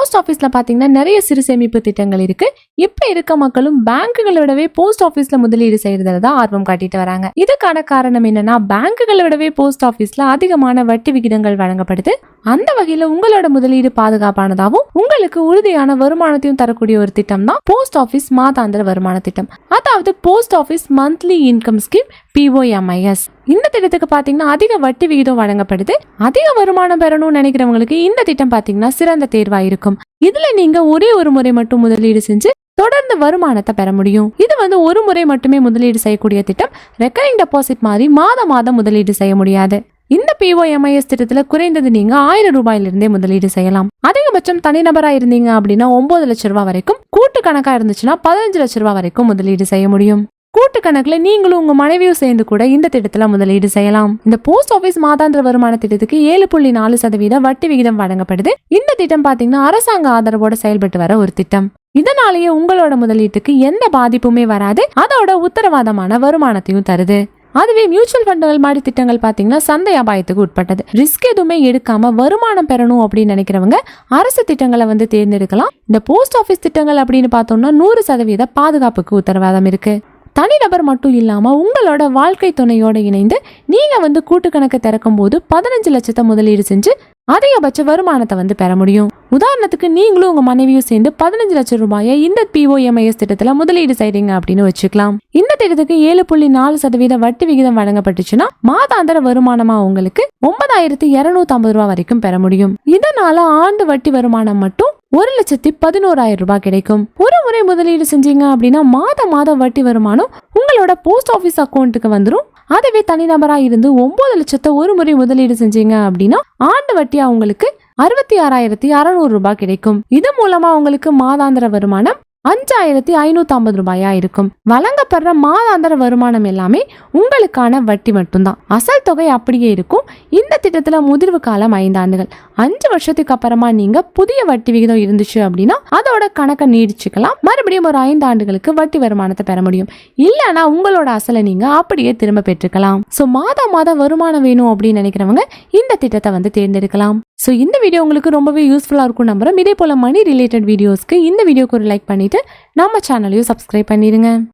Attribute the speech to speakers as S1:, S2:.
S1: Post ஆபீஸ்ல பாத்தீங்கன்னா நிறைய சிறு சேமிப்பு திட்டங்கள் இருக்கு. இப்ப இருக்க மக்களும் பேங்குகளை விடவே போஸ்ட் ஆபீஸ்ல முதலீடு செய்யறதுல தான் ஆர்வம் காட்டிட்டு வராங்க. இதுக்கான காரணம் என்னன்னா, பேங்குகளை விடவே போஸ்ட் ஆபீஸ்ல அதிகமான வட்டி விகிதங்கள் வழங்கப்படுது. அந்த வகையில உங்களோட முதலீடு பாதுகாப்பானதாகவும் உங்களுக்கு உறுதியான வருமானத்தையும் தரக்கூடிய ஒரு திட்டம் தான் போஸ்ட் ஆபீஸ் மாதாந்திர வருமான திட்டம், அதாவது post office monthly income scheme POMIS. இந்த திட்டத்துக்கு பாத்தீங்கன்னா அதிக வட்டி விகிதம் வழங்கப்படுது. அதிக வருமானம் பெறணும்னு நினைக்கிறவங்களுக்கு இந்த திட்டம் பாத்தீங்கன்னா சிறந்த தேர்வா இருக்கும். இதுல நீங்க ஒரே ஒரு முறை மட்டும் முதலீடு செஞ்சு தொடர்ந்து வருமானத்தை பெற முடியும். இது ஒரு முறை மட்டுமே முதலீடு செய்யக்கூடிய திட்டம். ரெக்கரிங் டெபாசிட் மாதிரி மாதம் முதலீடு செய்ய முடியாது. இந்த POMIS திட்டத்துல குறைந்தது நீங்க 1000 ரூபாயிலிருந்தே முதலீடு செய்யலாம். அதிகபட்சம் தனிநபரா இருந்தீங்க அப்படின்னா 9 லட்சம் ரூபாய் வரைக்கும், கூட்டு கணக்கா இருந்துச்சுன்னா 15 லட்சம் ரூபாய் வரைக்கும் முதலீடு செய்ய முடியும். கூட்டு கணக்குல நீங்களும் உங்க மனைவியும் சேர்ந்து கூட இந்த திட்டத்துல முதலீடு செய்யலாம். இந்த போஸ்ட் ஆபீஸ் மாதாந்திர வருமான திட்டத்துக்கு 7.4% வட்டி விகிதம் வழங்கப்படுது. இந்த திட்டம் பாத்தீங்கன்னா அரசாங்க ஆதரவோட செயல்பட்டு வர ஒரு திட்டம். இதனாலேயே உங்களோட முதலீட்டுக்கு எந்த பாதிப்புமே வராது. அதோட உத்தரவாதமான வருமானத்தையும் தருது. அதுவே மியூச்சுவல் ஃபண்டுகள் மாதிரி திட்டங்கள் பாத்தீங்கன்னா சந்தை அபாயத்துக்கு உட்பட்டது. ரிஸ்க் எதுவுமே எடுக்காம வருமானம் பெறணும் அப்படின்னு நினைக்கிறவங்க அரசு திட்டங்களை தேர்ந்தெடுக்கலாம். இந்த போஸ்ட் ஆபீஸ் திட்டங்கள் அப்படின்னு பார்த்தோம்னா 100% பாதுகாப்புக்கு உத்தரவாதம் இருக்கு. தனிநபர் மட்டும் இல்லாம உங்களோட வாழ்க்கை துணையோட இணைந்து நீங்க கூட்டு கணக்கு திறக்கும் போது 15 லட்சத்தை முதலீடு செஞ்சு அதிகபட்ச வருமானத்தை பெற முடியும். உதாரணத்துக்கு நீங்களும் உங்க மனைவியும் சேர்ந்து 15 லட்சம் ரூபாயை இந்த POMIS திட்டத்துல முதலீடு செய்றீங்க அப்படின்னு வச்சுக்கலாம். இந்த திட்டத்துக்கு 7.4% வட்டி விகிதம் வழங்கப்பட்டுச்சுன்னா மாதாந்திர வருமானமா உங்களுக்கு 9250 ரூபாய் வரைக்கும் பெற முடியும். இதனால ஆண்டு வட்டி வருமானம் மட்டும் 1,11,000 ரூபாய் கிடைக்கும். ஒரு முறை முதலீடு செஞ்சீங்க அப்படின்னா மாதம் வட்டி வருமானம் உங்களோட போஸ்ட் ஆபீஸ் அக்கௌண்ட்டுக்கு வந்துடும். அதுவே தனிநபரா இருந்து 9 லட்சத்தை ஒரு முறை முதலீடு செஞ்சீங்க அப்படின்னா ஆண்டு வட்டியா உங்களுக்கு 66,600 ரூபாய் கிடைக்கும். இது மூலமா உங்களுக்கு மாதாந்திர வருமானம் 5,550 ரூபாயா இருக்கும். வழங்கப்படுற மாதாந்திர வருமானம் எல்லாமே உங்களுக்கான வட்டி மட்டும்தான். அசல் தொகை அப்படியே இருக்கும். இந்த திட்டத்துல முதிர்வு காலம் 5 ஆண்டுகள். 5 வருஷத்துக்கு அப்புறமா நீங்க புதிய வட்டி விகிதம் இருந்துச்சு அப்படின்னா அதோட கணக்கை நீடிச்சுக்கலாம். மறுபடியும் ஒரு 5 ஆண்டுகளுக்கு வட்டி வருமானத்தை பெற முடியும். இல்லைன்னா உங்களோட அசலை நீங்க அப்படியே திரும்ப பெற்றுக்கலாம். சோ மாதம் வருமானம் வேணும் அப்படின்னு நினைக்கிறவங்க இந்த திட்டத்தை தேர்ந்தெடுக்கலாம். சோ இந்த வீடியோ உங்களுக்கு ரொம்பவே யூஸ்ஃபுல்லா இருக்கும் நம்புறேன். இதே போல மணி ரிலேட்டட் வீடியோஸ்க்கு இந்த வீடியோக்கு ஒரு லைக் பண்ணிட்டு நம்ம சேனலையும் சப்ஸ்கிரைப் பண்ணிருங்க.